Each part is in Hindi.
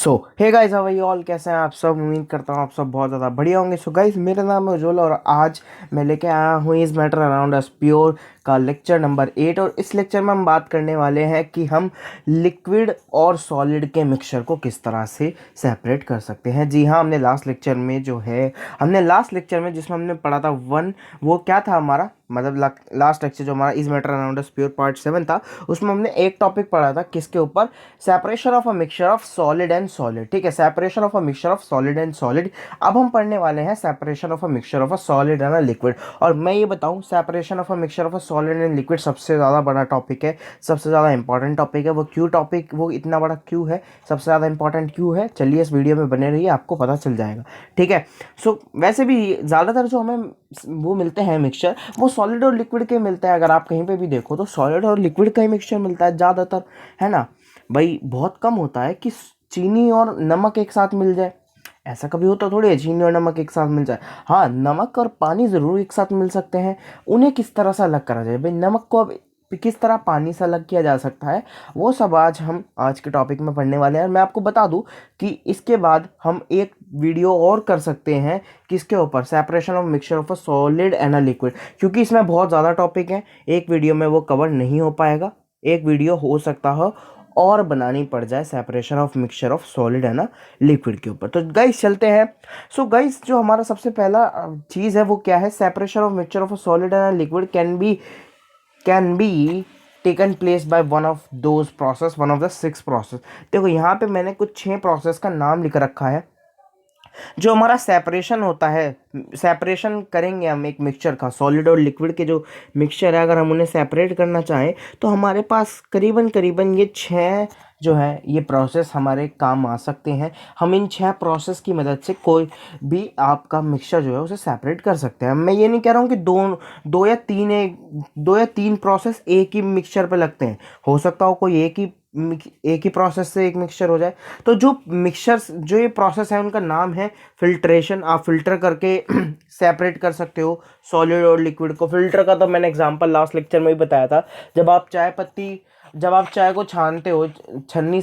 So hey guys, how are you all? कैसे हैं आप सब? उम्मीद करता हूँ आप सब बहुत ज़्यादा बढ़िया होंगे। सो गाइस, मेरा नाम है उज्ज्वल और आज मैं लेके आया हूँ इस मैटर अराउंड अस प्योर का लेक्चर नंबर 8। और इस लेक्चर में हम बात करने वाले हैं कि हम लिक्विड और सॉलिड के मिक्सचर को किस तरह से सेपरेट कर सकते हैं। जी हाँ, हमने लास्ट लेक्चर में जिसमें हमने पढ़ा था वन, वो क्या था हमारा, मतलब लास्ट लेक्चर जो हमारा इस matter around us pure part 7 था, उसमें हमने एक टॉपिक पढ़ा था किसके ऊपर, separation of a mixture of solid and solid. ठीक है, separation of a mixture of solid and solid. अब हम पढ़ने वाले हैं separation of a mixture of a solid and a liquid. और मैं ये बताऊं, separation of a mixture of a solid and liquid सबसे ज़्यादा बड़ा टॉपिक है, सबसे ज़्यादा इंपॉर्टेंट टॉपिक है। वो इतना बड़ा क्यों है, सबसे ज़्यादा इंपॉर्टेंट क्यों है, चलिए इस वीडियो में बने रहिए, आपको पता चल जाएगा। ठीक है। सो वैसे भी ज़्यादातर जो हमें वो मिलते हैं मिक्सचर, वो सॉलिड और लिक्विड के मिलते हैं। अगर आप कहीं पे भी देखो तो सॉलिड और लिक्विड का ही मिक्सचर मिलता है ज़्यादातर, है ना भाई। बहुत कम होता है कि चीनी और नमक एक साथ मिल जाए। ऐसा कभी होता थोड़ी है चीनी और नमक एक साथ मिल जाए। हाँ, नमक और पानी ज़रूर एक साथ मिल सकते हैं। उन्हें किस तरह से अलग करा जाए भाई, नमक को अब किस तरह पानी से अलग किया जा सकता है, वो सब आज के टॉपिक में पढ़ने वाले हैं। मैं आपको बता दूं कि इसके बाद हम एक वीडियो और कर सकते हैं किसके ऊपर, separation of mixture of a solid and a liquid, क्योंकि इसमें बहुत ज़्यादा टॉपिक हैं, एक वीडियो में वो कवर नहीं हो पाएगा। एक वीडियो हो सकता हो और बनानी पड़ जाए separation of mixture of solid है ना लिक्विड के ऊपर। तो गाइस चलते हैं। सो गाइस, जो हमारा सबसे पहला चीज़ है वो क्या है, separation of mixture of solid and liquid can be taken place by one of the 6 process. देखो यहाँ पे मैंने कुछ 6 प्रोसेस का नाम लिख रखा है। जो हमारा सेपरेशन होता है, सेपरेशन करेंगे हम एक मिक्सचर का, सॉलिड और लिक्विड के जो मिक्सचर है, अगर हम उन्हें सेपरेट करना चाहें तो हमारे पास करीबन करीबन ये 6 जो है ये प्रोसेस हमारे काम आ सकते हैं। हम इन 6 प्रोसेस की मदद से कोई भी आपका मिक्सचर जो है उसे सेपरेट कर सकते हैं। मैं ये नहीं कह रहा हूँ कि दो या तीन प्रोसेस एक ही मिक्सचर पे लगते हैं। हो सकता हो कोई एक ही प्रोसेस से एक मिक्सचर हो जाए। तो जो ये प्रोसेस है उनका नाम है फिल्ट्रेशन। आप फिल्टर करके सेपरेट कर सकते हो सॉलिड और लिक्विड को। फिल्टर का तो मैंने एग्जांपल लास्ट लेक्चर में ही बताया था। जब आप चाय को छानते हो, छन्नी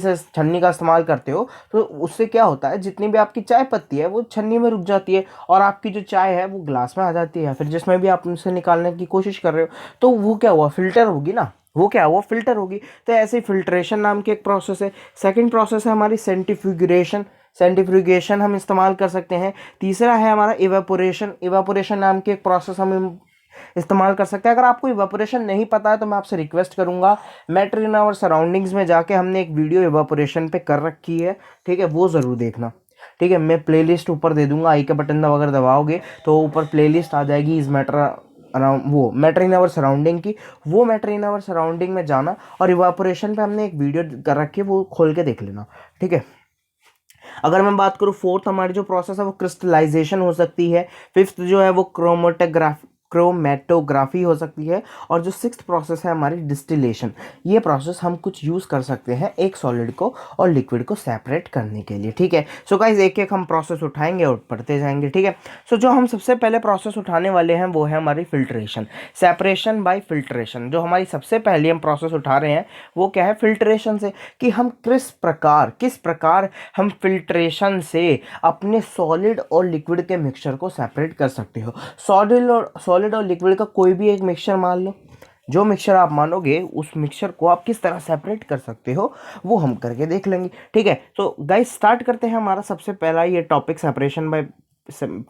का इस्तेमाल करते हो, तो उससे क्या होता है, जितनी भी आपकी चाय पत्ती है वो छन्नी में रुक जाती है और आपकी जो चाय है वो ग्लास में आ जाती है। फिर जिसमें भी आप उनसे निकालने की कोशिश कर रहे हो तो वो क्या हुआ, फिल्टर होगी ना, वो फिल्टर होगी। तो ऐसे ही फिल्ट्रेशन नाम की एक प्रोसेस है। सेकंड प्रोसेस है हमारी सेंट्रीफ्यूगेशन। सेंट्रीफ्यूगेशन हम इस्तेमाल कर सकते हैं। तीसरा है हमारा इवेपोरेशन। इवेपोरेशन नाम की एक प्रोसेस हम इस्तेमाल कर सकते हैं। अगर आपको इवेपोरेशन नहीं पता है तो मैं आपसे रिक्वेस्ट करूंगा, मैटर इन आवर सराउंडिंग्स में जाके हमने एक वीडियो इवेपोरेशन पे कर रखी है, ठीक है, वो ज़रूर देखना। ठीक है, मैं प्लेलिस्ट ऊपर दे दूंगा, आई का बटन अगर दबाओगे तो ऊपर प्लेलिस्ट आ जाएगी इस मैटर अराउंड, वो मैटर इन आवर सराउंडिंग की। वो मैटर इन आवर सराउंडिंग में जाना और इवापोरेशन पे हमने एक वीडियो कर रखी है, वो खोल के देख लेना। ठीक है। अगर मैं बात करूँ फोर्थ, हमारी जो प्रोसेस है वो क्रिस्टलाइजेशन हो सकती है। फिफ्थ जो है वो क्रोमेटोग्राफी हो सकती है। और जो सिक्स्थ प्रोसेस है हमारी डिस्टिलेशन। ये प्रोसेस हम कुछ यूज़ कर सकते हैं एक सॉलिड को और लिक्विड को सेपरेट करने के लिए। ठीक है। सो गाइस, एक एक हम प्रोसेस उठाएंगे और पढ़ते जाएंगे। ठीक है। सो जो हम सबसे पहले प्रोसेस उठाने वाले हैं वो है हमारी फिल्ट्रेशन, सेपरेशन बाय फिल्ट्रेशन। जो हमारी सबसे पहली हम प्रोसेस उठा रहे हैं वो क्या है, फिल्ट्रेशन से, कि हम किस प्रकार हम फिल्ट्रेशन से अपने सॉलिड और लिक्विड के मिक्सचर को सेपरेट कर सकते हो। सॉलिड और लिक्विड का कोई भी एक मिक्सचर मान लो, जो मिक्सचर आप मानोगे उस मिक्सचर को आप किस तरह सेपरेट कर सकते हो वो हम करके देख लेंगे। ठीक है। तो गाइस स्टार्ट करते हैं हमारा सबसे पहला ये topic, separation by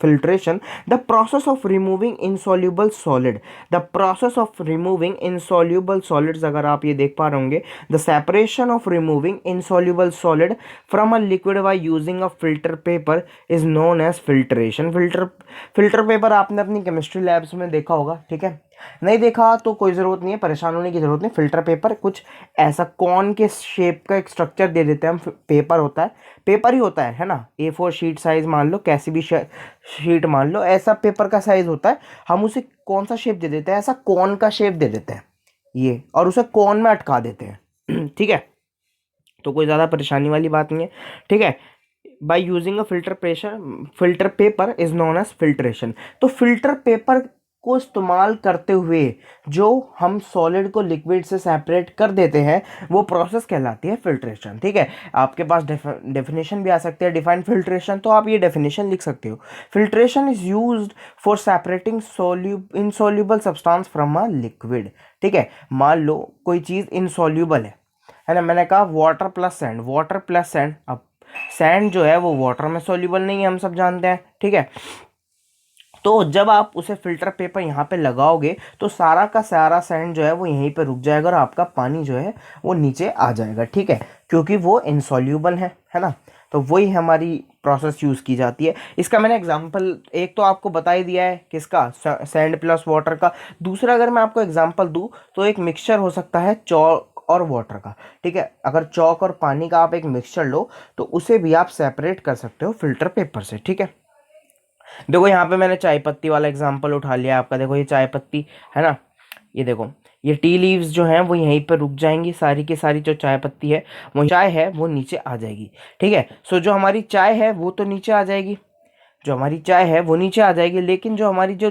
filtration. The process of removing insoluble solid, the process of removing insoluble solids, अगर आप ये देख पा रहे होंगे, the separation of removing insoluble solid from a liquid by using a filter paper is known as filtration. Filter paper आपने अपनी केमिस्ट्री लैब्स में देखा होगा। ठीक है, नहीं देखा तो कोई ज़रूरत नहीं है, परेशान होने की ज़रूरत नहीं। फिल्टर पेपर कुछ ऐसा कॉर्न के शेप का एक स्ट्रक्चर दे देते हैं हम, पेपर होता है, पेपर ही होता है ना, A4 शीट साइज मान लो, कैसी भी शीट मान लो, ऐसा पेपर का साइज होता है। हम उसे कौन सा शेप दे देते हैं, ऐसा कॉर्न का शेप दे देते हैं ये, और उसे कॉर्न में अटका देते हैं। ठीक है, तो कोई ज़्यादा परेशानी वाली बात नहीं है। ठीक है, by using a filter paper is known as filtration. तो फिल्टर पेपर को इस्तेमाल करते हुए जो हम सॉलिड को लिक्विड से सेपरेट कर देते हैं वो प्रोसेस कहलाती है फिल्ट्रेशन। ठीक है, आपके पास डेफिनेशन भी आ सकती है डिफाइंड फिल्ट्रेशन, तो आप ये डेफिनेशन लिख सकते हो। Filtration is used for separating insoluble substance from a liquid. ठीक है, मान लो कोई चीज़ इनसॉल्युबल है ना, मैंने कहा water plus sand, water plus sand. अब सैंड जो है वो वाटर में सॉल्युबल नहीं है, हम सब जानते हैं। ठीक है, तो जब आप उसे फिल्टर पेपर यहाँ पे लगाओगे तो सारा का सारा सैंड जो है वो यहीं पे रुक जाएगा और आपका पानी जो है वो नीचे आ जाएगा। ठीक है, क्योंकि वो इनसॉल्युबल है ना। तो वही हमारी प्रोसेस यूज़ की जाती है। इसका मैंने एग्जांपल एक तो आपको बता ही दिया है, किसका, सैंड प्लस वाटर का। दूसरा अगर मैं आपको एग्जांपल दूँ तो एक मिक्सचर हो सकता है चॉक और वाटर का। ठीक है, अगर चॉक और पानी का आप एक मिक्सचर लो तो उसे भी आप सेपरेट कर सकते हो फिल्टर पेपर से। ठीक है, देखो यहाँ पे मैंने चाय पत्ती वाला एग्जांपल उठा लिया आपका। देखो ये चाय पत्ती है ना, ये देखो ये टी लीव्स जो हैं वो यहीं पर रुक जाएंगी, सारी की सारी जो चाय पत्ती है वो चाय है वो नीचे आ जाएगी। ठीक है, सो जो हमारी चाय है वो तो नीचे आ जाएगी, जो हमारी चाय है वो नीचे आ जाएगी, लेकिन जो हमारी जो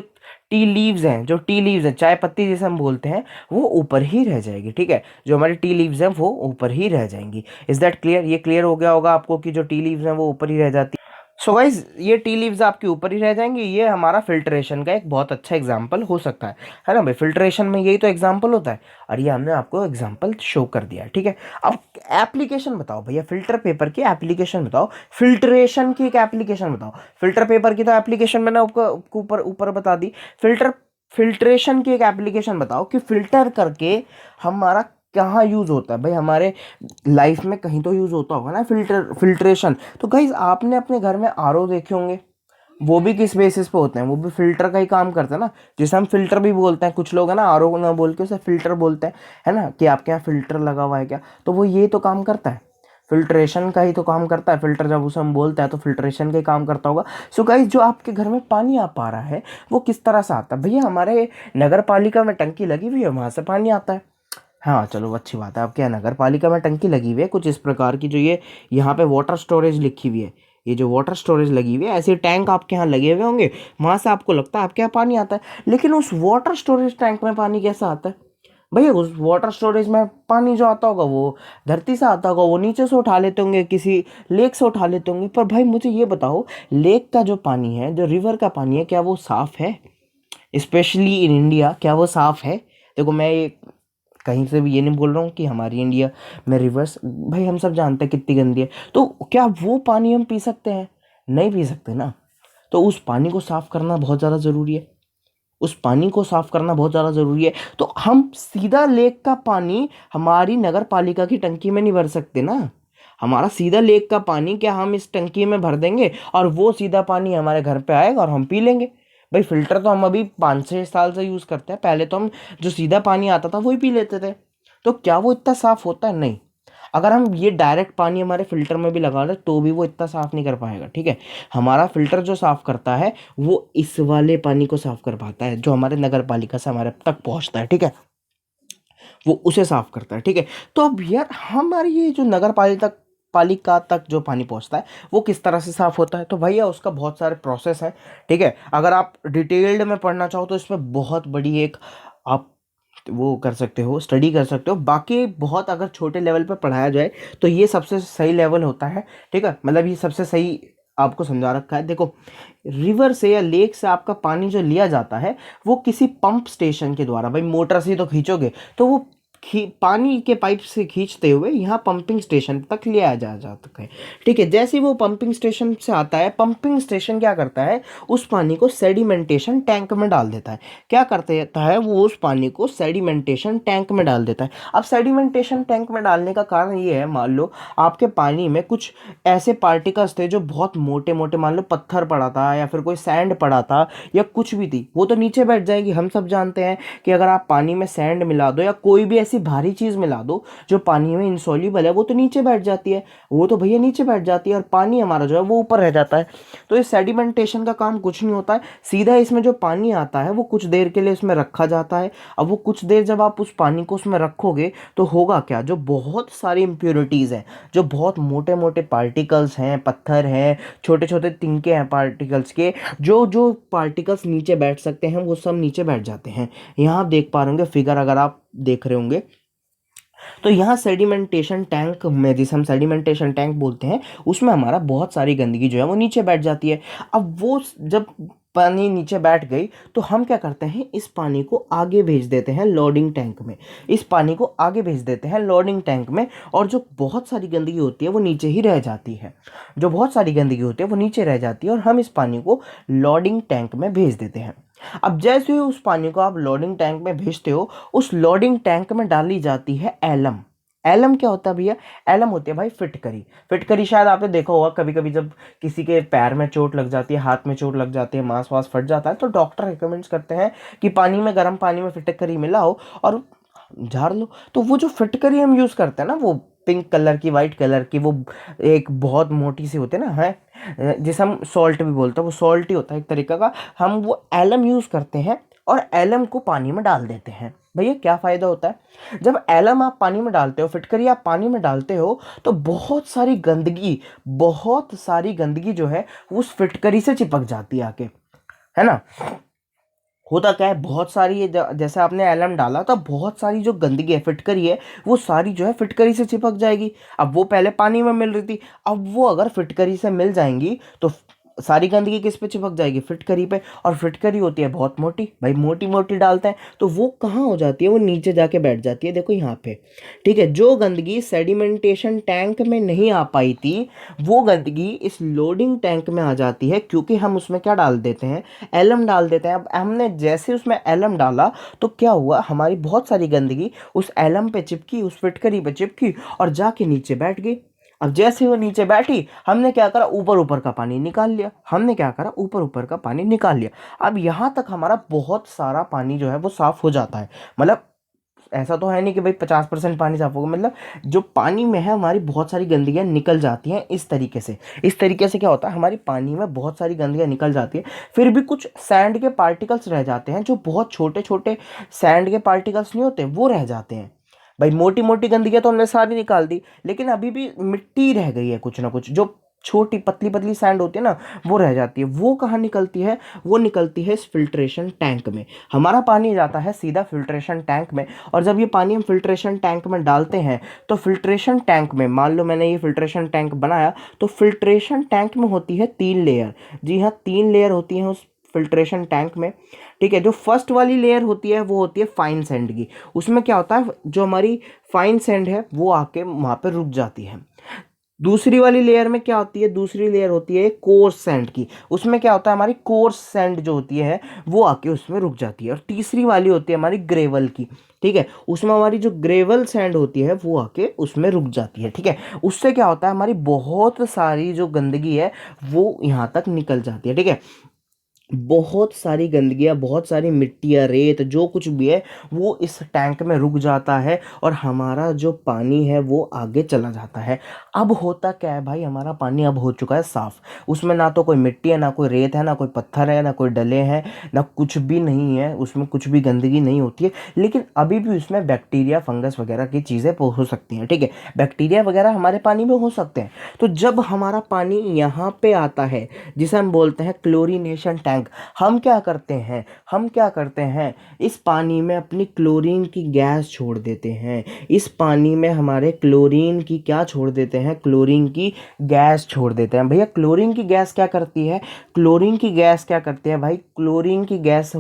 टी लीव्स हैं, जो टी लीव्स हैं, चाय पत्ती जैसे हम बोलते हैं, वो ऊपर ही रह जाएगी। ठीक है, जो हमारी टी लीव्स हैं वो ऊपर ही रह जाएंगी। Is that clear? ये क्लियर हो गया होगा आपको कि जो टी लीव्स हैं वो ऊपर ही रह जाती है। सो गाइज ये टी लीव्स आपके ऊपर ही रह जाएंगे। ये हमारा फिल्ट्रेशन का एक बहुत अच्छा एग्जाम्पल हो सकता है ना भाई। फिल्ट्रेशन में यही तो एग्जाम्पल होता है और ये हमने आपको एग्जाम्पल शो कर दिया है। ठीक है, अब एप्लीकेशन बताओ भैया, फिल्टर पेपर की एप्लीकेशन बताओ, फिल्ट्रेशन की एक एप्लीकेशन बताओ। फिल्टर पेपर की तो एप्लीकेशन मैंने आपको ऊपर ऊपर बता दी, फिल्ट्रेशन की एक एप्लीकेशन बताओ कि फिल्टर करके हमारा कहाँ यूज़ होता है भाई। हमारे लाइफ में कहीं तो यूज़ होता होगा ना फिल्ट्रेशन। तो गाइज आपने अपने घर में आरओ देखे होंगे, वो भी किस बेसिस पे होते हैं, वो भी फिल्टर का ही काम करते हैं ना, जिसे हम फिल्टर भी बोलते हैं। कुछ लोग है ना आरओ ना बोल के उसे फिल्टर बोलते हैं, है ना, कि आपके यहाँ फिल्टर लगा हुआ है क्या, तो वो ये तो काम करता है, फिल्ट्रेशन का ही तो काम करता है। फिल्टर जब उसे हम बोलते हैं तो फिल्ट्रेशन का ही काम करता होगा। सो गाइज जो आपके घर में पानी आ पा रहा है वो किस तरह से आता है भैया, हमारे नगर पालिका में टंकी लगी हुई है, वहाँ से पानी आता है। हाँ चलो अच्छी बात है, आपके यहाँ नगर पालिका में टंकी लगी हुई है कुछ इस प्रकार की, जो ये यहाँ पे वाटर स्टोरेज लिखी हुई है, ये जो वाटर स्टोरेज लगी हुई है, ऐसे टैंक आपके यहाँ लगे हुए होंगे, वहाँ से आपको लगता है आपके यहाँ पानी आता है। लेकिन उस वाटर स्टोरेज टैंक में पानी कैसा आता है भैया? उस वाटर स्टोरेज में पानी जो आता होगा वो धरती से आता होगा, वो नीचे से उठा लेते होंगे, किसी लेक से उठा लेते होंगे। पर भाई मुझे ये बताओ, लेक का जो पानी है, जो रिवर का पानी है, क्या वो साफ़ है? स्पेशली इन इंडिया क्या वो साफ़ है? देखो मैं ये कहीं से भी ये नहीं बोल रहा हूँ कि हमारी इंडिया में रिवर्स, भाई हम सब जानते हैं कितनी गंदी है। तो क्या वो पानी हम पी सकते हैं? नहीं पी सकते ना। तो उस पानी को साफ करना बहुत ज़्यादा ज़रूरी है, उस पानी को साफ करना बहुत ज़्यादा ज़रूरी है। तो हम सीधा लेक का पानी हमारी नगर पालिका की टंकी में नहीं भर सकते ना। हमारा सीधा लेक का पानी क्या हम इस टंकी में भर देंगे और वो सीधा पानी हमारे घर पे आएगा और हम पी लेंगे? भाई फिल्टर तो हम अभी 5-6 साल से यूज़ करते हैं, पहले तो हम जो सीधा पानी आता था वही पी लेते थे। तो क्या वो इतना साफ़ होता है? नहीं। अगर हम ये डायरेक्ट पानी हमारे फिल्टर में भी लगा दें तो भी वो इतना साफ़ नहीं कर पाएगा। ठीक है, हमारा फिल्टर जो साफ़ करता है वो इस वाले पानी को साफ़ कर पाता है जो हमारे नगर पालिका से हमारे तक पहुंचता है। ठीक है, वो उसे साफ़ करता है। ठीक है, तो अब यार हमारी ये जो नगर पालिका तक जो पानी पहुंचता है वो किस तरह से साफ़ होता है, तो भैया उसका बहुत सारे प्रोसेस है। ठीक है, अगर आप डिटेल्ड में पढ़ना चाहो तो इसमें बहुत बड़ी एक आप वो कर सकते हो, स्टडी कर सकते हो। बाकी बहुत अगर छोटे लेवल पे पढ़ाया जाए तो ये सबसे सही लेवल होता है। ठीक है, मतलब ये सबसे सही आपको समझा रखा है। देखो रिवर से या लेक से आपका पानी जो लिया जाता है वो किसी पंप स्टेशन के द्वारा, भाई मोटर से ही तो खींचोगे, तो वो पानी के पाइप से खींचते हुए यहाँ पंपिंग स्टेशन तक लिया जा जाता है। ठीक है, जैसे ही वो पंपिंग स्टेशन से आता है, पंपिंग स्टेशन क्या करता है, उस पानी को सेडिमेंटेशन टैंक में डाल देता है। क्या करता है वो, उस पानी को सेडिमेंटेशन टैंक में डाल देता है। अब सेडिमेंटेशन टैंक में डालने का कारण ये है, मान लो आपके पानी में कुछ ऐसे पार्टिकल्स थे जो बहुत मोटे मोटे, मान लो पत्थर पड़ा था या फिर कोई सैंड पड़ा था या कुछ भी थी, वो तो नीचे बैठ जाएगी। हम सब जानते हैं कि अगर आप पानी में सैंड मिला दो या कोई भी ऐसी सी भारी चीज़ मिला दो जो पानी में इंसॉल्युबल है, वो तो नीचे बैठ जाती है, वो तो भैया नीचे बैठ जाती है, और पानी हमारा जो है वो ऊपर रह जाता है। तो इस सेडिमेंटेशन का काम कुछ नहीं होता है, सीधा इसमें जो पानी आता है वो कुछ देर के लिए इसमें रखा जाता है। अब वो कुछ देर जब आप उस पानी को उसमें रखोगे तो होगा क्या, जो बहुत सारी इम्प्योरिटीज़ हैं, जो बहुत मोटे मोटे पार्टिकल्स हैं, पत्थर हैं, छोटे छोटे तिनके हैं पार्टिकल्स के, जो जो पार्टिकल्स नीचे बैठ सकते हैं वो सब नीचे बैठ जाते हैं। यहाँ आप देख पा रहे होंगे फिगर, अगर आप देख रहे होंगे तो यहाँ सेडिमेंटेशन टैंक में, जिसे हम सेडिमेंटेशन टैंक बोलते हैं, उसमें हमारा बहुत सारी गंदगी जो है वो नीचे बैठ जाती है। अब वो जब पानी नीचे बैठ गई तो हम क्या करते हैं, इस पानी को आगे भेज देते हैं लोडिंग टैंक में, इस पानी को आगे भेज देते हैं लोडिंग टैंक में, और जो बहुत सारी गंदगी होती है वो नीचे ही रह जाती है, जो बहुत सारी गंदगी होती है वो नीचे रह जाती है, और हम इस पानी को लोडिंग टैंक में भेज देते हैं। अब जैसे ही उस पानी को आप लोडिंग टैंक में भेजते हो, उस लोडिंग टैंक में डाली जाती है एलम। एलम क्या होता है भैया, एलम होती है भाई फिटकरी। फिटकरी शायद आपने देखा होगा कभी कभी, जब किसी के पैर में चोट लग जाती है, हाथ में चोट लग जाती है, मांस वास फट जाता है, तो डॉक्टर रिकमेंड्स करते हैं कि पानी में, गर्म पानी में फिटकरी मिलाओ और झाड़ लो। तो वो जो फिटकरी हम यूज़ करते हैं ना, वो पिंक कलर की, वाइट कलर की, वो एक बहुत मोटी सी होती है ना, है जिसे हम सॉल्ट भी बोलते हैं, वो सॉल्ट ही होता है एक तरीका का। हम वो एलम यूज़ करते हैं और एलम को पानी में डाल देते हैं। भैया क्या फ़ायदा होता है, जब एलम आप पानी में डालते हो, फिटकरी आप पानी में डालते हो, तो बहुत सारी गंदगी, बहुत सारी गंदगी जो है उस फिटकरी से चिपक जाती है आके, है ना। होता क्या है, बहुत सारी जैसे आपने एलम डाला तो बहुत सारी जो गंदगी है, फिटकरी है, वो सारी जो है फिटकरी से चिपक जाएगी। अब वो पहले पानी में मिल रही थी, अब वो अगर फिटकरी से मिल जाएंगी तो सारी गंदगी किस पे चिपक जाएगी, फिटकरी पे। और फिटकरी होती है बहुत मोटी, भाई मोटी मोटी डालते हैं तो वो कहाँ हो जाती है, वो नीचे जाके बैठ जाती है, देखो यहाँ पे, ठीक है। जो गंदगी सेडिमेंटेशन टैंक में नहीं आ पाई थी, वो गंदगी इस लोडिंग टैंक में आ जाती है, क्योंकि हम उसमें क्या डाल देते हैं, एलम डाल देते हैं। अब हमने जैसे उसमें एलम डाला तो क्या हुआ, हमारी बहुत सारी गंदगी उस एलम पे चिपकी, उस फिटकरी पे चिपकी, और जाके नीचे बैठ गई। अब जैसे वो नीचे बैठी, हमने क्या करा, ऊपर ऊपर का पानी निकाल लिया, हमने क्या करा, ऊपर ऊपर का पानी निकाल लिया। अब यहाँ तक हमारा बहुत सारा पानी जो है वो साफ हो जाता है। मतलब ऐसा तो है नहीं कि भाई 50% पानी साफ होगा, मतलब जो पानी में है हमारी बहुत सारी गंदगियाँ निकल जाती हैं इस तरीके से। इस तरीके से क्या होता है, हमारी पानी में बहुत सारी गंदगियाँ निकल जाती है, फिर भी कुछ सैंड के पार्टिकल्स रह जाते हैं, जो बहुत छोटे छोटे सैंड के पार्टिकल्स नहीं होते, वो रह जाते हैं। भाई मोटी मोटी गंदगी तो हमने सारी निकाल दी, लेकिन अभी भी मिट्टी रह गई है, कुछ ना कुछ जो छोटी पतली पतली सैंड होती है ना, वो रह जाती है। वो कहाँ निकलती है, वो निकलती है इस फिल्ट्रेशन टैंक में। हमारा पानी जाता है सीधा फिल्ट्रेशन टैंक में, और जब ये पानी हम फिल्ट्रेशन टैंक में डालते हैं तो फिल्ट्रेशन टैंक में, मान लो मैंने ये फिल्ट्रेशन टैंक बनाया, तो फिल्ट्रेशन टैंक में होती है 3 लेयर। जी हाँ, 3 लेयर होती हैं उस फिल्ट्रेशन टैंक में, ठीक है। जो फर्स्ट वाली लेयर होती है वो होती है फाइन सैंड की। उसमें क्या होता है, जो हमारी फाइन सैंड है वो आके वहाँ पे रुक जाती है। दूसरी वाली लेयर में क्या होती है, दूसरी लेयर होती है कोर्स सैंड की। उसमें क्या होता है, हमारी कोर्स सैंड जो होती है वो आके उसमें रुक जाती है। और तीसरी वाली होती है हमारी ग्रेवल की, ठीक है। उसमें हमारी जो ग्रेवल सैंड होती है वो आके उसमें रुक जाती है, ठीक है। उससे क्या होता है, हमारी बहुत सारी जो गंदगी है वो यहाँ तक निकल जाती है, ठीक है। बहुत सारी गंदगियाँ, बहुत सारी मिट्टियाँ, रेत, जो कुछ भी है वो इस टैंक में रुक जाता है, और हमारा जो पानी है वो आगे चला जाता है। अब होता क्या है भाई, हमारा पानी अब हो चुका है साफ़, उसमें ना तो कोई मिट्टी है, ना कोई रेत है, ना कोई पत्थर है, ना कोई डले हैं, ना कुछ भी नहीं है, उसमें कुछ भी गंदगी नहीं होती है। लेकिन अभी भी उसमें बैक्टीरिया, फंगस वगैरह की चीज़ें हो सकती हैं, ठीक है। बैक्टीरिया वगैरह हमारे पानी में हो सकते हैं। तो जब हमारा पानी यहाँ पे आता है, जिसे हम बोलते हैं क्लोरीनेशन टैंक, हम क्या करते हैं, हम क्या करते हैं, इस पानी में अपनी क्लोरीन की गैस छोड़ देते हैं। इस पानी में हमारे क्लोरीन की क्या छोड़ देते हैं, क्लोरीन की गैस छोड़ देते हैं। भैया क्लोरीन की गैस क्या करती है, क्लोरीन की गैस क्या करती है भाई, क्लोरीन की गैस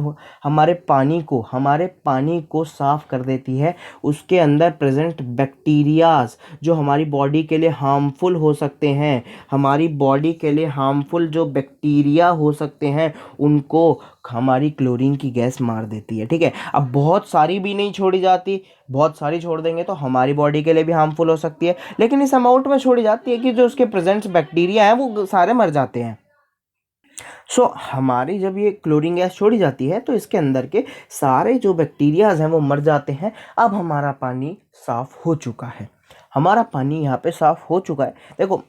हमारे पानी को साफ कर देती है। उसके अंदर प्रेजेंट बैक्टीरियाज जो हमारी बॉडी के लिए हार्मफुल हो सकते हैं, हमारी बॉडी के लिए हार्मफुल जो बैक्टीरिया हो सकते हैं, उनको हमारी क्लोरीन की गैस मार देती है, ठीक है। अब बहुत सारी भी नहीं छोड़ी जाती, बहुत सारी छोड़ देंगे तो हमारी बॉडी के लिए भी हार्मफुल हो सकती है, लेकिन इस अमाउंट में छोड़ी जाती है कि जो उसके प्रेजेंट बैक्टीरिया हैं वो सारे मर जाते हैं। सो हमारी जब ये क्लोरीन गैस छोड़ी जाती है तो इसके अंदर के सारे जो बैक्टीरियाज हैं वो मर जाते हैं। अब हमारा पानी साफ़ हो चुका है, हमारा पानी यहाँ पे साफ़ हो चुका है। देखो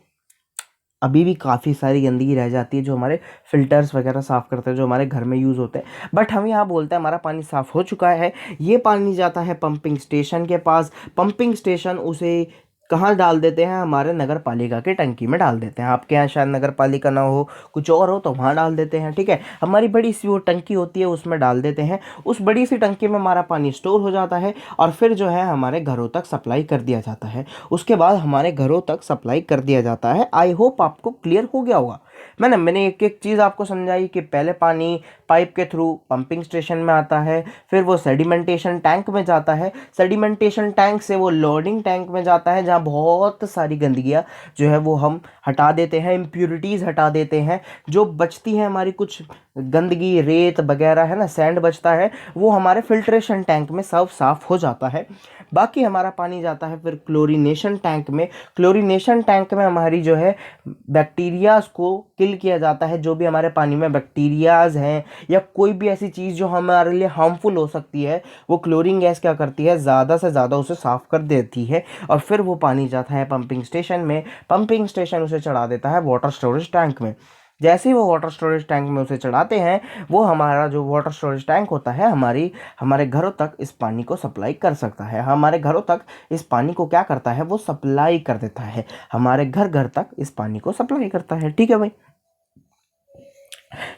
अभी भी काफ़ी सारी गंदगी रह जाती है जो हमारे फ़िल्टर्स वगैरह साफ़ करते हैं, जो हमारे घर में यूज़ होते हैं, बट हम यहाँ बोलते हैं हमारा पानी साफ़ हो चुका है। ये पानी जाता है पंपिंग स्टेशन के पास। पंपिंग स्टेशन उसे कहाँ डाल देते हैं, हमारे नगर पालिका के टंकी में डाल देते हैं। आपके यहाँ शायद नगर पालिका ना हो, कुछ और हो, तो वहाँ डाल देते हैं। ठीक है, हमारी बड़ी सी वो टंकी होती है उसमें डाल देते हैं। उस बड़ी सी टंकी में हमारा पानी स्टोर हो जाता है और फिर जो है हमारे घरों तक सप्लाई कर दिया जाता है। उसके बाद हमारे घरों तक सप्लाई कर दिया जाता है। आई होप आपको क्लियर हो गया होगा। मैंने एक एक चीज़ आपको समझाई कि पहले पानी पाइप के थ्रू पंपिंग स्टेशन में आता है, फिर वो सेडिमेंटेशन टैंक में जाता है, सेडिमेंटेशन टैंक से वो लोडिंग टैंक में जाता है जहाँ बहुत सारी गंदगियाँ जो है वो हम हटा देते हैं, इम्प्यूरिटीज़ हटा देते हैं। जो बचती है हमारी कुछ गंदगी, रेत वगैरह है ना, सैंड बचता है, वो हमारे फिल्ट्रेशन टैंक में सब साफ़ हो जाता है। बाकी हमारा पानी जाता है फिर क्लोरीनेशन टैंक में। क्लोरीनेशन टैंक में हमारी जो है बैक्टीरियाज को किल किया जाता है। जो भी हमारे पानी में बैक्टीरियाज हैं या कोई भी ऐसी चीज़ जो हमारे लिए हार्मफुल हो सकती है, वो क्लोरीन गैस क्या करती है, ज़्यादा से ज़्यादा उसे साफ़ कर देती है। और फिर वो पानी जाता है पंपिंग स्टेशन में। पंपिंग स्टेशन उसे चढ़ा देता है वाटर स्टोरेज टैंक में। जैसे ही वो वाटर स्टोरेज टैंक में उसे चढ़ाते हैं, वो हमारा जो वाटर स्टोरेज टैंक होता है हमारे घरों तक इस पानी को सप्लाई कर सकता है। हमारे घरों तक इस पानी को क्या करता है, वो सप्लाई कर देता है। हमारे घर घर तक इस पानी को सप्लाई करता है। ठीक है भाई,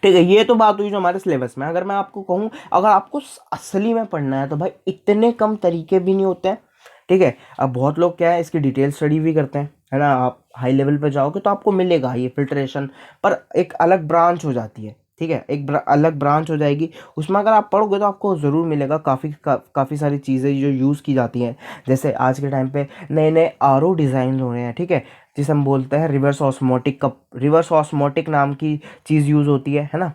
ठीक है। ये तो बात हुई जो हमारे सिलेबस में। अगर मैं आपको कहूँ, अगर आपको असली में पढ़ना है तो भाई इतने कम तरीके भी नहीं होते हैं। ठीक है, अब बहुत लोग क्या है इसकी डिटेल स्टडी भी करते हैं, है ना। आप हाई लेवल पे जाओगे तो आपको मिलेगा ये फिल्ट्रेशन, पर एक अलग ब्रांच हो जाती है। ठीक है, एक अलग ब्रांच हो जाएगी। उसमें अगर आप पढ़ोगे तो आपको ज़रूर मिलेगा काफ़ी सारी चीज़ें जो यूज़ की जाती हैं। जैसे आज के टाइम पे नए नए आरओ डिज़ाइन हो रहे हैं। ठीक है, जिसे हम बोलते हैं reverse osmotic cup, reverse osmotic नाम की चीज़ यूज़ होती है ना।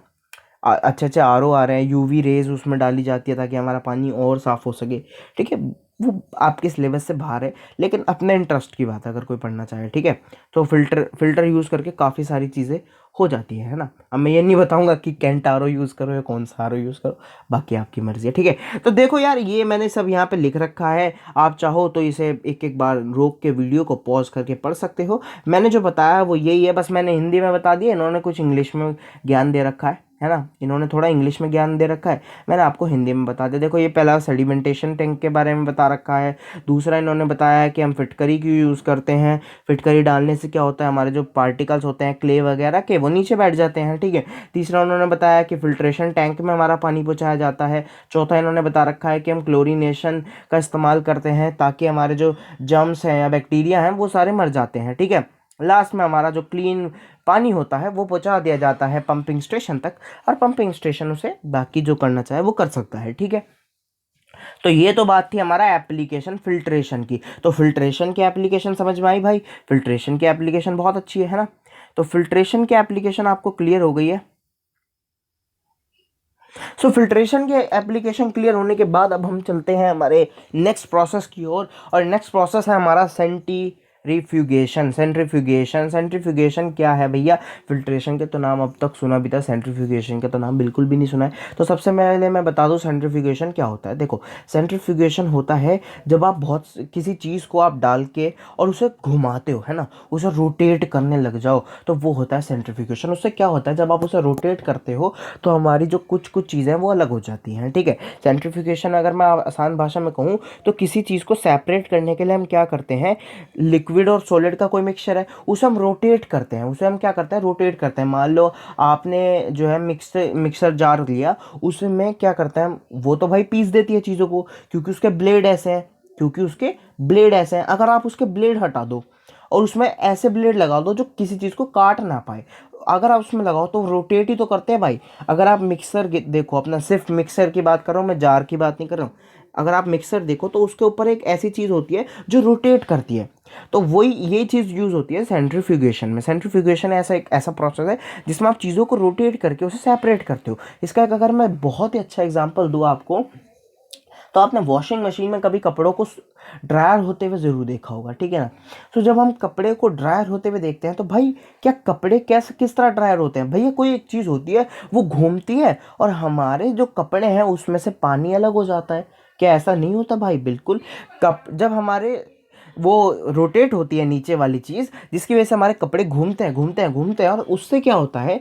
अच्छे अच्छे आरओ आ रहे हैं, यूवी रेज उसमें डाली जाती है ताकि हमारा पानी और साफ़ हो सके। ठीक है, वो आपके सिलेबस से बाहर है, लेकिन अपने इंटरेस्ट की बात है। अगर कोई पढ़ना चाहे, ठीक है, तो फिल्टर यूज़ करके काफ़ी सारी चीज़ें हो जाती है ना। अब मैं ये नहीं बताऊंगा कि कैंट आर ओ यूज़ करो या कौन सा आर ओ यूज़ करो, बाकी आपकी मर्ज़ी है। ठीक है, तो देखो यार, ये मैंने सब यहाँ पे लिख रखा है। आप चाहो तो इसे एक एक बार रोक के वीडियो को पॉज करके पढ़ सकते हो। मैंने जो बताया वो यही है, बस मैंने हिंदी में बता दिया, इन्होंने कुछ इंग्लिश में ज्ञान दे रखा है ना। इन्होंने थोड़ा इंग्लिश में ज्ञान दे रखा है, मैंने आपको हिंदी में बता दिया। देखो, ये पहला सेडिमेंटेशन टैंक के बारे में बता रखा है। दूसरा इन्होंने बताया है कि हम फिटकरी क्यों यूज़ करते हैं, फिटकरी डालने से क्या होता है, हमारे जो पार्टिकल्स होते हैं क्ले वगैरह के, वो नीचे बैठ जाते हैं। ठीक है, तीसरा उन्होंने बताया कि फिल्ट्रेशन टैंक में हमारा पानी पहुँचाया जाता है। चौथा इन्होंने बता रखा है कि हम क्लोरीनेशन का इस्तेमाल करते हैं ताकि हमारे जो जर्म्स हैं या बैक्टीरिया हैं वो सारे मर जाते हैं। ठीक है, लास्ट में हमारा जो क्लीन पानी होता है वो पहुंचा दिया जाता है पंपिंग स्टेशन तक, और पंपिंग स्टेशन उसे बाकी जो करना चाहे वो कर सकता है। ठीक है, तो ये तो बात थी हमारा एप्लीकेशन फिल्ट्रेशन की। तो फिल्ट्रेशन की एप्लीकेशन समझ में आई भाई। फिल्ट्रेशन की एप्लीकेशन बहुत अच्छी है ना। तो फिल्ट्रेशन की एप्लीकेशन आपको क्लियर हो गई है। सो फिल्ट्रेशन के एप्लीकेशन क्लियर होने के बाद अब हम चलते हैं हमारे नेक्स्ट प्रोसेस की ओर, और नेक्स्ट प्रोसेस है हमारा सेंट्रीफ्यूगेशन। सेंट्रीफ्यूगेशन क्या है भैया? फिल्ट्रेशन के तो नाम अब तक सुना भी था, सेंट्रीफ्यूगेशन का तो नाम बिल्कुल भी नहीं सुना है। तो सबसे पहले मैं बता दूं सेंट्रीफ्यूगेशन क्या होता है। देखो, सेंट्रीफ्यूगेशन होता है जब आप बहुत किसी चीज़ को आप डाल के और उसे घुमाते हो, है ना, उसे रोटेट करने लग जाओ, तो वो होता है सेंट्रीफ्यूगेशन। उससे क्या होता है, जब आप उसे रोटेट करते हो तो हमारी जो कुछ कुछ चीज़ें वो अलग हो जाती हैं। ठीक है, सेंट्रीफ्यूगेशन अगर मैं आसान भाषा में कहूँ तो किसी चीज़ को सेपरेट करने के लिए हम क्या करते हैं, लिक्विड और सॉलिड का कोई मिक्सचर है, उसे हम रोटेट करते हैं। उसे हम क्या करते हैं, रोटेट करते हैं। मान लो आपने जो है मिक्सर जार लिया, उसमें क्या करते हैं, वो तो भाई पीस देती है चीज़ों को, क्योंकि उसके ब्लेड ऐसे हैं, अगर आप उसके ब्लेड हटा दो और उसमें ऐसे ब्लेड लगा दो जो किसी चीज़ को काट ना पाए, अगर आप उसमें लगाओ तो रोटेट ही तो करते हैं भाई। अगर आप मिक्सर देखो, अपना सिर्फ मिक्सर की बात कर रहा हूँ मैं, जार की बात नहीं कर रहा हूँ। अगर आप मिक्सर देखो तो उसके ऊपर एक ऐसी चीज़ होती है जो रोटेट करती है, तो वही ये चीज़ यूज़ होती है सेंट्रीफ्यूगेशन में। सेंट्रीफ्यूगेशन एक ऐसा प्रोसेस है जिसमें आप चीज़ों को रोटेट करके उसे सेपरेट करते हो। इसका एक अगर मैं बहुत ही अच्छा एग्जांपल दूँ आपको, तो आपने वॉशिंग मशीन में कभी कपड़ों को ड्रायर होते हुए ज़रूर देखा होगा, ठीक है ना। तो जब हम कपड़े को ड्रायर होते हुए देखते हैं तो भाई क्या कपड़े कैसे किस तरह ड्रायर होते हैं, भैया कोई एक चीज़ होती है वो घूमती है और हमारे जो कपड़े हैं उसमें से पानी अलग हो जाता है। क्या ऐसा नहीं होता भाई? बिल्कुल। कप जब हमारे वो रोटेट होती है नीचे वाली चीज़, जिसकी वजह से हमारे कपड़े घूमते हैं घूमते हैं घूमते हैं, और उससे क्या होता है,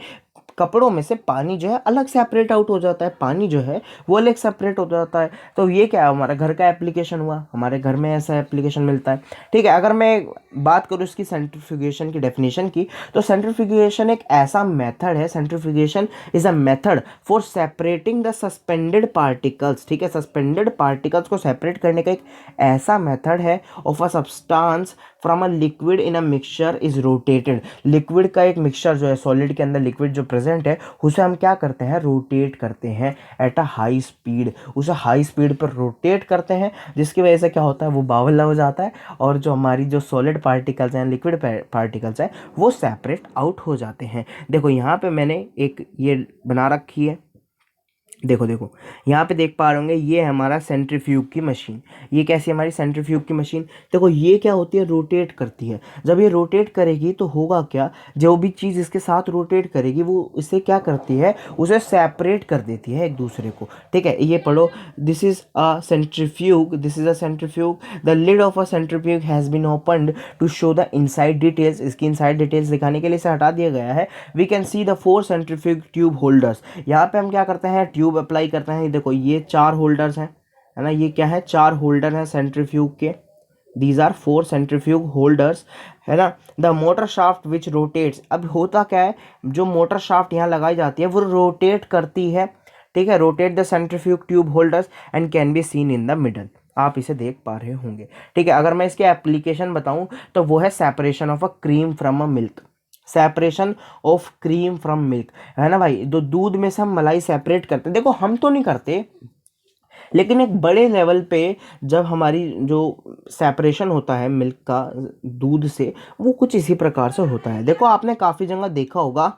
कपड़ों में से पानी जो है अलग सेपरेट आउट हो जाता है, पानी जो है वो अलग सेपरेट हो जाता है। तो ये क्या है, हमारा घर का एप्लीकेशन हुआ, हमारे घर में ऐसा एप्लीकेशन मिलता है, ठीक है। अगर मैं बात करूँ इसकी सेंट्रीफ्यूगेशन की डेफिनेशन की, तो सेंट्रीफ्यूगेशन एक ऐसा मेथड है, centrifugation is a method for separating the suspended particles, ठीक है। सस्पेंडेड पार्टिकल्स को सेपरेट करने का एक ऐसा मेथड है of a substance from a liquid in a mixture is rotated. Liquid का एक मिक्सचर जो है, सॉलिड के अंदर लिक्विड जो प्रेजेंट है, उसे हम क्या करते हैं, रोटेट करते हैं एट अ हाई स्पीड, उसे हाई स्पीड पर रोटेट करते हैं, जिसकी वजह से क्या होता है, वो बावल हो जाता है और जो हमारी जो सॉलिड पार्टिकल्स हैं, लिक्विड पार्टिकल्स हैं, वो सेपरेट आउट हो जाते हैं। देखो यहाँ पे मैंने एक ये बना रखी है, देखो देखो यहाँ पे देख पा रहे होंगे, ये है हमारा सेंट्रीफ्यूग की मशीन। ये कैसी है हमारी सेंट्रीफ्यूग की मशीन? देखो ये क्या होती है, रोटेट करती है। जब ये रोटेट करेगी तो होगा क्या, जो भी चीज़ इसके साथ रोटेट करेगी वो इसे क्या करती है, उसे सेपरेट कर देती है एक दूसरे को, ठीक है। ये पढ़ो, this is a centrifuge, this is a centrifuge, the lid of a centrifuge has been opened to show the inside details. इसकी इनसाइड डिटेल्स दिखाने के लिए इसे हटा दिया गया है। We can see the 4 centrifuge tube holders. यहाँ पे हम क्या करते हैं, ट्यूब अप्लाई करते हैं। देखो ये 4 होल्डर्स हैं, है ना, ये क्या है, 4 होल्डर हैं सेंट्रीफ्यूग के। दीज आर 4 सेंट्रीफ्यूग होल्डर्स, है ना। The motor shaft which rotates, अब होता क्या है, जो मोटर शाफ्ट यहाँ लगाई जाती है वो रोटेट करती है, ठीक है। Rotate the centrifuge tube holders and can be seen in the middle. आप इसे देख पा रहे होंगे, ठीक है। अगर मैं इसके एप्लीकेशन बताऊं तो वो है separation of a cream from a milk, separation of cream from milk, है ना भाई। तो दूध में से हम मलाई सेपरेट करते हैं, देखो हम तो नहीं करते, लेकिन एक बड़े लेवल पे जब हमारी जो सेपरेशन होता है मिल्क का दूध से, वो कुछ इसी प्रकार से होता है। देखो आपने काफ़ी जगह देखा होगा,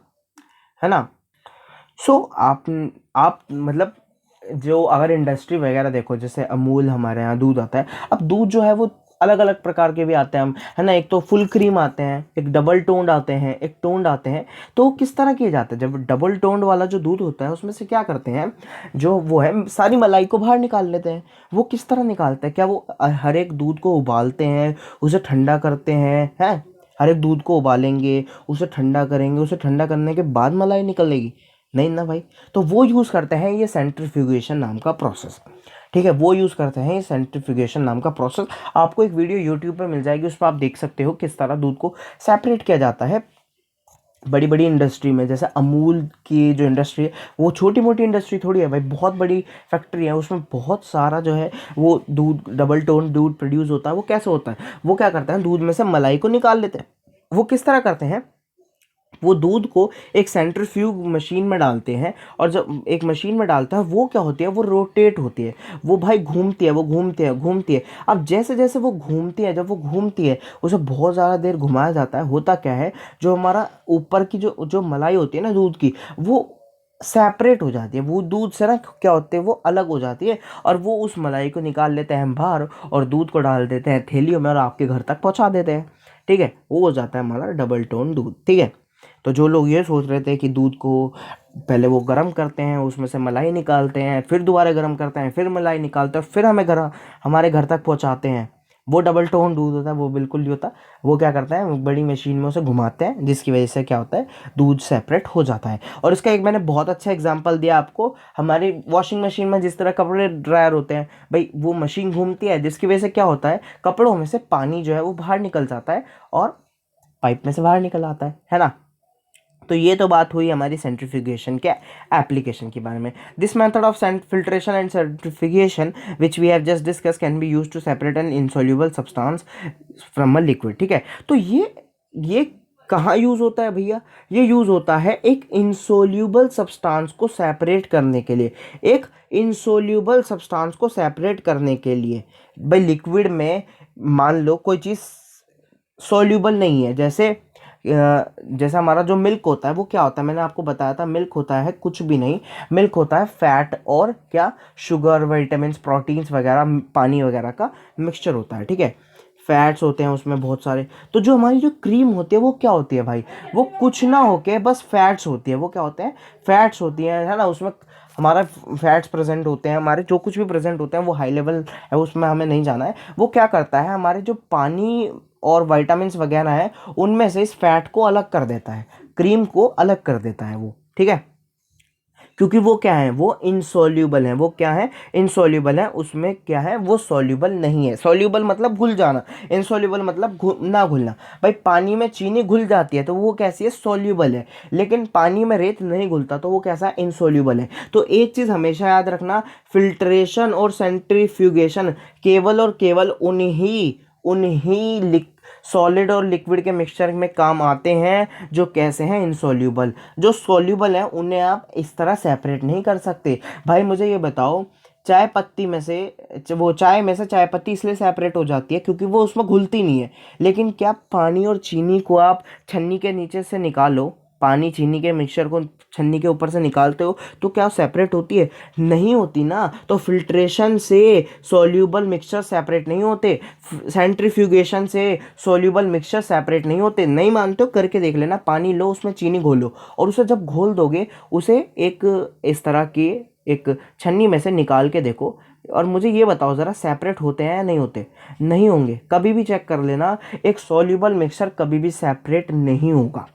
है ना। सो आप मतलब जो अगर इंडस्ट्री वगैरह देखो, जैसे अमूल हमारे यहाँ दूध आता है, अब दूध जो है वो अलग अलग प्रकार के भी आते हैं हम, है ना। एक तो फुल क्रीम आते हैं, एक डबल टोन्ड आते हैं, एक टोन्ड आते हैं। तो वो किस तरह किए जाते हैं, जब डबल टोन्ड वाला जो दूध होता है उसमें से क्या करते हैं, जो वो है सारी मलाई को बाहर निकाल लेते हैं। वो किस तरह निकालते हैं, क्या वो हर एक दूध को उबालते हैं, उसे ठंडा करते हैं, हर एक दूध को उबालेंगे, उसे ठंडा करेंगे, उसे ठंडा करने के बाद मलाई निकलेगी? नहीं ना भाई। तो वो यूज़ करते हैं ये सेंट्रीफ्यूगेशन नाम का प्रोसेस, ठीक है। वो यूज़ करते हैं ये सेंट्रीफ्यूगेशन नाम का प्रोसेस। आपको एक वीडियो यूट्यूब पे मिल जाएगी, उस पर आप देख सकते हो किस तरह दूध को सेपरेट किया जाता है। बड़ी बड़ी इंडस्ट्री में, जैसे अमूल की जो इंडस्ट्री है वो छोटी मोटी इंडस्ट्री थोड़ी है भाई, बहुत बड़ी फैक्ट्री है, उसमें बहुत सारा जो है वो दूध, डबल टोन दूध प्रोड्यूस होता है। वो कैसे होता है, वो क्या करते हैं, दूध में से मलाई को निकाल लेते हैं। वो किस तरह करते हैं, वो दूध को एक सेंट्रीफ्यूग मशीन में डालते हैं, और जब एक मशीन में डालता है वो क्या होती है, वो रोटेट होती है, वो भाई घूमती है, वो घूमती है घूमती है। अब जैसे जैसे वो घूमती है, जब वो घूमती है उसे बहुत ज़्यादा देर घुमाया जाता है। होता क्या है, जो हमारा ऊपर की जो जो मलाई होती है ना दूध की, वो सेपरेट हो जाती है, वो दूध से ना क्या होते हैं, वो अलग हो जाती है, और वो उस मलाई को निकाल लेते हैं हम बाहर, और दूध को डाल देते हैं थैलियों में और आपके घर तक पहुंचा देते हैं, ठीक है। वो हो जाता है हमारा डबल टोन दूध, ठीक है। तो जो लोग ये सोच रहे थे कि दूध को पहले वो गर्म करते हैं, उसमें से मलाई निकालते हैं, फिर दोबारा गर्म करते हैं, फिर मलाई निकालते हैं, फिर हमारे घर तक पहुंचाते हैं, वो डबल टोन दूध होता है, वो बिल्कुल नहीं होता। वो क्या करता है, बड़ी मशीन में उसे घुमाते हैं, जिसकी वजह से क्या होता है, दूध सेपरेट हो जाता है। और इसका एक मैंने बहुत अच्छा एग्जांपल दिया आपको, हमारी वॉशिंग मशीन में जिस तरह कपड़े ड्रायर होते हैं भाई, वो मशीन घूमती है, जिसकी वजह से क्या होता है, कपड़ों में से पानी जो है वो बाहर निकल जाता है और पाइप में से बाहर निकल आता है ना। तो ये तो बात हुई हमारी सेंट्रीफ्यूगेशन के एप्लीकेशन के बारे में। This method of filtration and centrifugation which we have just discuss can be used to separate an insoluble substance from a liquid, ठीक है। तो ये कहाँ यूज़ होता है भैया, ये यूज़ होता है एक इनसोल्यूबल सब्सटेंस को सेपरेट करने के लिए, एक इनसोल्यूबल सब्सटेंस को सेपरेट करने के लिए। भाई लिक्विड में मान लो कोई चीज़ सोल्यूबल नहीं है, जैसे जैसा हमारा जो मिल्क होता है वो क्या होता है, मैंने आपको बताया था मिल्क होता है कुछ भी नहीं, मिल्क होता है फैट और क्या, शुगर, विटामिन्स, प्रोटीन्स वगैरह, पानी वगैरह का मिक्सचर होता है, ठीक है। फैट्स होते हैं उसमें बहुत सारे। तो जो हमारी जो क्रीम होती है वो क्या होती है भाई, वो कुछ ना होके बस फैट्स होती है। वो क्या होते हैं, फैट्स होती है ना। उसमें हमारा फैट्स प्रेजेंट होते हैं, हमारे जो कुछ भी प्रेजेंट होते हैं वो हाई लेवल है, उसमें हमें नहीं जाना है। वो क्या करता है, हमारे जो पानी और विटामिन्स वगैरह है उनमें से इस फैट को अलग कर देता है, क्रीम को अलग कर देता है वो, ठीक है। क्योंकि वो क्या है, वो इनसॉल्यूबल है। वो क्या है, इनसॉल्यूबल है। उसमें क्या है, वो सॉल्यूबल नहीं है। सॉल्यूबल मतलब घुल जाना, इनसॉल्यूबल मतलब ना घुलना। भाई पानी में चीनी घुल जाती है तो वो कैसी है, सॉल्यूबल है। लेकिन पानी में रेत नहीं घुलता तो वो कैसा है, इनसॉल्यूबल है। तो एक चीज़ हमेशा याद रखना, फिल्ट्रेशन और सेंट्रीफ्यूगेशन केवल और केवल उन्हीं उन्हीं सॉलिड और लिक्विड के मिक्सचर में काम आते हैं जो कैसे हैं, इनसॉल्यूबल। जो सॉल्यूबल हैं उन्हें आप इस तरह सेपरेट नहीं कर सकते। भाई मुझे ये बताओ, चाय पत्ती में से, वो चाय में से चाय पत्ती इसलिए सेपरेट हो जाती है क्योंकि वो उसमें घुलती नहीं है। लेकिन क्या पानी और चीनी को आप छन्नी के नीचे से निकालो, पानी चीनी के मिक्सचर को छन्नी के ऊपर से निकालते हो तो क्या सेपरेट होती है, नहीं होती ना। तो फिल्ट्रेशन से सॉल्यूबल मिक्सचर सेपरेट नहीं होते, सेंट्रीफ्यूगेशन से सॉल्यूबल मिक्सचर सेपरेट नहीं होते। नहीं मानते हो, करके देख लेना। पानी लो, उसमें चीनी घोलो और उसे जब घोल दोगे उसे एक इस तरह की एक छन्नी में से निकाल के देखो और मुझे ये बताओ ज़रा, सेपरेट होते हैं या नहीं होते, नहीं होंगे। कभी भी चेक कर लेना, एक सॉल्यूबल मिक्सचर कभी भी सेपरेट नहीं होगा।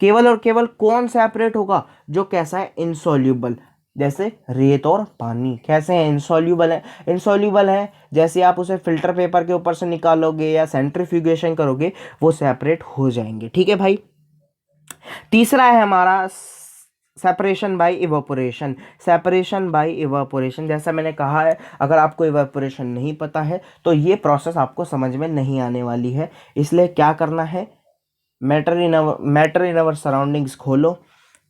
केवल और केवल कौन सेपरेट होगा, जो कैसा है, इनसॉल्यूबल। जैसे रेत और पानी कैसे हैं, इनसॉल्यूबल है। इनसॉल्यूबल है, जैसे आप उसे फिल्टर पेपर के ऊपर से निकालोगे या सेंट्रीफ्यूगेशन करोगे वो सेपरेट हो जाएंगे, ठीक है भाई। तीसरा है हमारा separation by evaporation. Separation by evaporation, जैसा मैंने कहा है, अगर आपको इवापोरेशन नहीं पता है तो ये प्रोसेस आपको समझ में नहीं आने वाली है। इसलिए क्या करना है, मैटर इन अवर सराउंडिंग्स खोलो,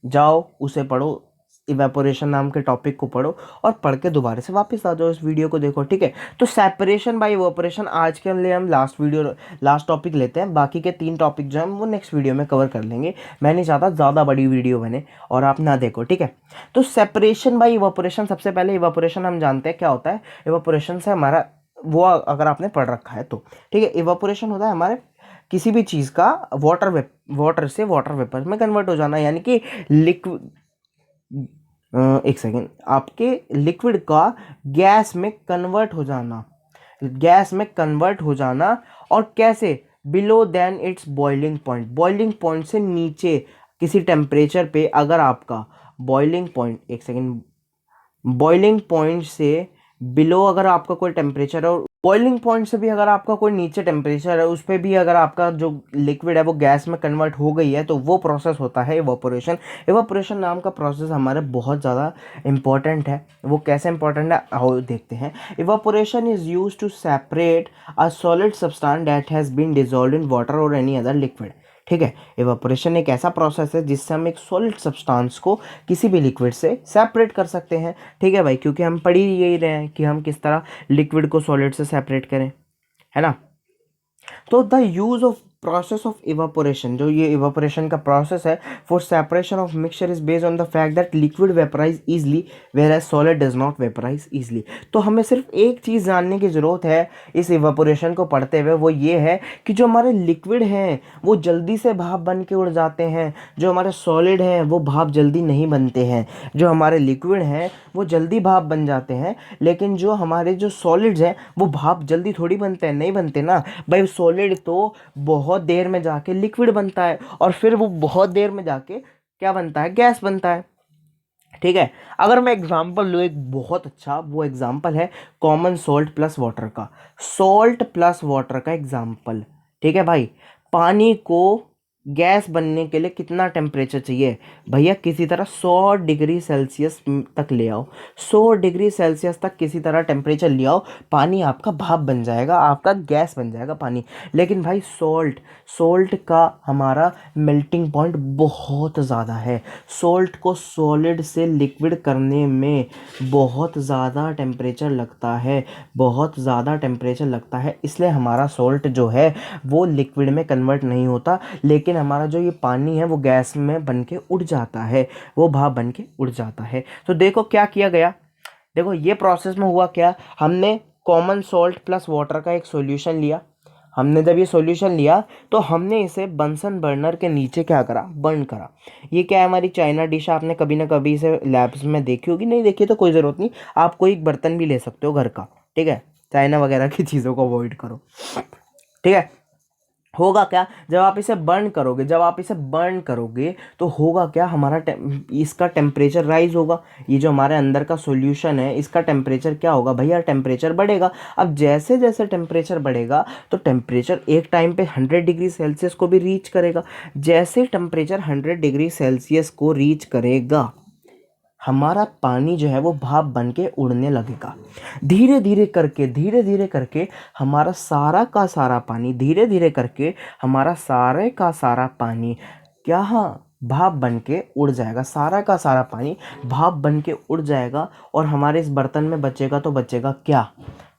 जाओ उसे पढ़ो, इवेपोरेशन नाम के टॉपिक को पढ़ो और पढ़ के दोबारा से वापस आ जाओ, इस वीडियो को देखो, ठीक है। तो सेपरेशन बाय इवेपोरेशन आज के लिए हम लास्ट टॉपिक लेते हैं। बाकी के 3 टॉपिक जो हम वो नेक्स्ट वीडियो में कवर कर लेंगे। मैं नहीं चाहता ज़्यादा बड़ी वीडियो बने और आप ना देखो, ठीक है। तो सेपरेशन बाय इवेपोरेशन, सबसे पहले इवेपोरेशन हम जानते हैं क्या होता है। इवेपोरेशन से हमारा वो, अगर आपने पढ़ रखा है तो ठीक है, इवेपोरेशन होता है हमारे किसी भी चीज़ का वाटर से वाटर वेपर में कन्वर्ट हो जाना, यानी कि लिक्विड, एक सेकेंड, आपके लिक्विड का गैस में कन्वर्ट हो जाना, गैस में कन्वर्ट हो जाना। और कैसे, below then its boiling point, boiling point से नीचे किसी टेम्परेचर पे अगर आपका बॉइलिंग पॉइंट, एक सेकेंड, बॉइलिंग पॉइंट से बिलो अगर आपका कोई टेम्परेचर है और बॉइलिंग पॉइंट से भी अगर आपका कोई नीचे टेम्परेचर है, उस पर भी अगर आपका जो लिक्विड है वो गैस में कन्वर्ट हो गई है तो वो प्रोसेस होता है इवापोरेशन। इवापोरेशन नाम का प्रोसेस हमारे बहुत ज़्यादा इंपॉर्टेंट है। वो कैसे इंपॉर्टेंट है आओ देखते हैं। Evaporation is use to separate a solid substance that has been dissolved in water or any other liquid, ठीक है। इवापोरेशन एक ऐसा प्रोसेस है जिससे हम एक सॉलिड सब्सटेंस को किसी भी लिक्विड से सेपरेट कर सकते हैं, ठीक है भाई। क्योंकि हम पढ़ ही यही रहे हैं कि हम किस तरह लिक्विड को सॉलिड से सेपरेट करें, है ना। तो the use of process of evaporation, जो ये इवापोरेशन का प्रोसेस है for separation of mixture is based on the fact that liquid vaporize easily whereas solid does not vaporize easily. तो हमें सिर्फ एक चीज़ जानने की ज़रूरत है इस इवापोरेशन को पढ़ते हुए, वो ये है कि जो हमारे लिक्विड हैं वो जल्दी से भाप बन के उड़ जाते हैं, जो हमारे सॉलिड हैं वो भाप जल्दी नहीं बनते हैं। जो हमारे लिक्विड हैं वो जल्दी भाप बन जाते हैं, लेकिन जो हमारे जो सॉलिड्स हैं वो भाप जल्दी थोड़ी बनते हैं, नहीं बनते ना भाई। सॉलिड तो बहुत देर में जाके लिक्विड बनता है और फिर वो बहुत देर में जाके क्या बनता है, गैस बनता है, ठीक है। अगर मैं एग्जांपल लूँ एक बहुत अच्छा, वो एग्जांपल है कॉमन सॉल्ट प्लस वाटर का, सॉल्ट प्लस वाटर का एग्जांपल, ठीक है भाई। पानी को गैस बनने के लिए कितना टेम्परेचर चाहिए भैया, किसी तरह 100 डिग्री सेल्सियस तक ले आओ, 100 डिग्री सेल्सियस तक किसी तरह टेम्परेचर ले आओ, पानी आपका भाप बन जाएगा, आपका गैस बन जाएगा पानी। लेकिन भाई सॉल्ट का हमारा मेल्टिंग पॉइंट बहुत ज़्यादा है। सॉल्ट को सॉलिड से लिक्विड करने में बहुत ज़्यादा टेम्परेचर लगता है, बहुत ज़्यादा टेम्परेचर लगता है। इसलिए हमारा सॉल्ट जो है वो लिक्विड में कन्वर्ट नहीं होता। लेकिन लेकिन हमारा जो ये पानी है वो गैस में बन के उड़ जाता है, वो भाप बन के उड़ जाता है। तो देखो क्या किया गया, देखो ये प्रोसेस में हुआ क्या, हमने कॉमन सॉल्ट प्लस वाटर का एक सॉल्यूशन लिया। हमने जब ये सॉल्यूशन लिया तो हमने इसे बंसन बर्नर के नीचे क्या करा, बर्न करा। ये क्या है, हमारी चाइना डिश, आपने कभी ना कभी इसे लैब्स में देखी होगी, नहीं देखी तो कोई ज़रूरत नहीं, आप कोई एक बर्तन भी ले सकते हो घर का, ठीक है, चाइना वगैरह की चीज़ों को अवॉइड करो, ठीक है। होगा क्या, जब आप इसे बर्न करोगे, जब आप इसे बर्न करोगे तो होगा क्या, हमारा इसका टेम्परेचर राइज होगा। ये जो हमारे अंदर का सॉल्यूशन है इसका टेम्परेचर क्या होगा भैया, टेम्परेचर बढ़ेगा। अब जैसे जैसे टेम्परेचर बढ़ेगा तो टेम्परेचर एक टाइम पे 100 डिग्री सेल्सियस को भी रीच करेगा। जैसे टेम्परेचर 100 डिग्री सेल्सियस को रीच करेगा, हमारा पानी जो है वो भाप बन के उड़ने लगेगा। धीरे धीरे करके हमारा सारा का सारा पानी, धीरे धीरे करके हमारा सारे का सारा पानी क्या, हाँ, भाप बन के उड़ जाएगा। सारा का सारा पानी भाप बन के उड़ जाएगा और हमारे इस बर्तन में बचेगा तो बचेगा क्या,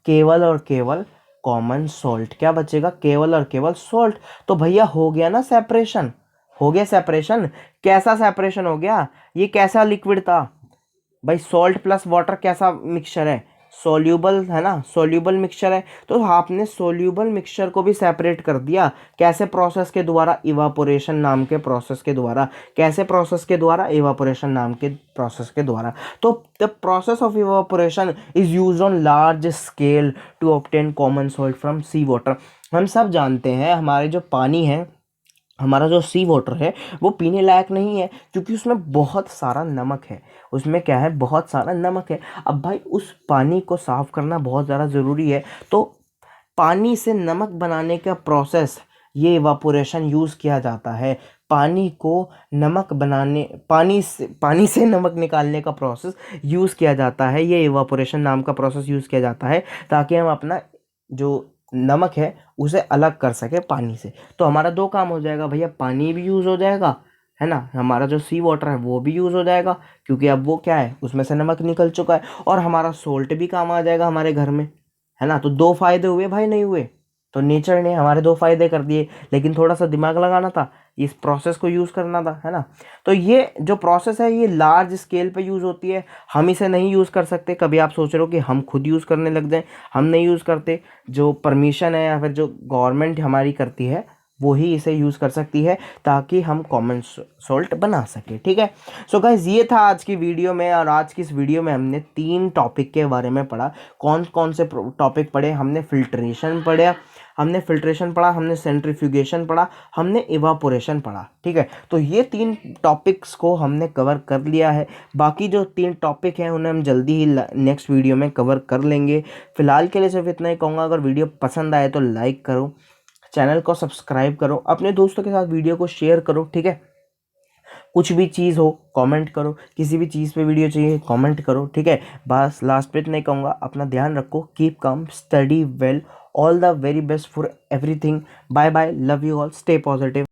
केवल और केवल कॉमन सॉल्ट। क्या बचेगा, केवल और केवल सॉल्ट। तो भैया हो गया ना सेपरेशन, हो गया सेपरेशन। कैसा सेपरेशन हो गया, ये कैसा लिक्विड था भाई, सॉल्ट प्लस वाटर कैसा मिक्सचर है, सॉल्यूबल है ना, सॉल्यूबल मिक्सचर है। तो आपने सॉल्यूबल मिक्सचर को भी सेपरेट कर दिया, कैसे प्रोसेस के द्वारा, इवापोरेशन नाम के प्रोसेस के द्वारा। कैसे प्रोसेस के द्वारा, इवापोरेशन नाम के प्रोसेस के द्वारा। तो the process of evaporation is used on large scale to obtain common salt from sea water. हम सब जानते हैं हमारे जो पानी है, हमारा जो सी वाटर है वो पीने लायक नहीं है, क्योंकि उसमें बहुत सारा नमक है। उसमें क्या है, बहुत सारा नमक है। अब भाई उस पानी को साफ़ करना बहुत ज़्यादा ज़रूरी है। तो पानी से नमक बनाने का प्रोसेस, ये इवापोरेशन यूज़ किया जाता है। पानी को नमक बनाने, पानी से नमक निकालने का प्रोसेस यूज़ किया जाता है, ये इवापोरेशन नाम का प्रोसेस यूज़ किया जाता है, ताकि हम अपना जो नमक है उसे अलग कर सके पानी से। तो हमारा दो काम हो जाएगा भैया, पानी भी यूज़ हो जाएगा, है ना, हमारा जो सी वाटर है वो भी यूज़ हो जाएगा, क्योंकि अब वो क्या है, उसमें से नमक निकल चुका है, और हमारा सोल्ट भी काम आ जाएगा हमारे घर में, है ना। तो दो फायदे हुए भाई, नहीं हुए। तो नेचर ने हमारे दो फायदे कर दिए, लेकिन थोड़ा सा दिमाग लगाना था, इस प्रोसेस को यूज़ करना था, है ना। तो ये जो प्रोसेस है ये लार्ज स्केल पे यूज़ होती है, हम इसे नहीं यूज़ कर सकते। कभी आप सोच रहे हो कि हम खुद यूज़ करने लग जाएं, हम नहीं यूज़ करते। जो परमिशन है या फिर जो गवर्नमेंट हमारी करती है वो ही इसे यूज़ कर सकती है, ताकि हम कॉमन सॉल्ट बना सके, ठीक है। सो गाइस, ये था आज की वीडियो में, और आज की इस वीडियो में हमने 3 टॉपिक के बारे में पढ़ा। कौन कौन से टॉपिक पढ़े, हमने फिल्ट्रेशन पढ़ा, हमने सेंट्रीफ्यूगेशन पढ़ा, हमने इवापोरेशन पढ़ा, ठीक है। तो ये 3 टॉपिक्स को हमने कवर कर लिया है। बाकी जो 3 टॉपिक हैं उन्हें हम जल्दी ही नेक्स्ट वीडियो में कवर कर लेंगे। फिलहाल के लिए सिर्फ इतना ही कहूँगा, अगर वीडियो पसंद आए तो लाइक करो, चैनल को सब्सक्राइब करो, अपने दोस्तों के साथ वीडियो को शेयर करो, ठीक है। कुछ भी चीज़ हो कमेंट करो, किसी भी चीज़ पे वीडियो चाहिए कमेंट करो, ठीक है। बस लास्ट पे नहीं कहूँगा, अपना ध्यान रखो, keep calm, study well, all the very best for everything. Bye bye, love you all, stay positive.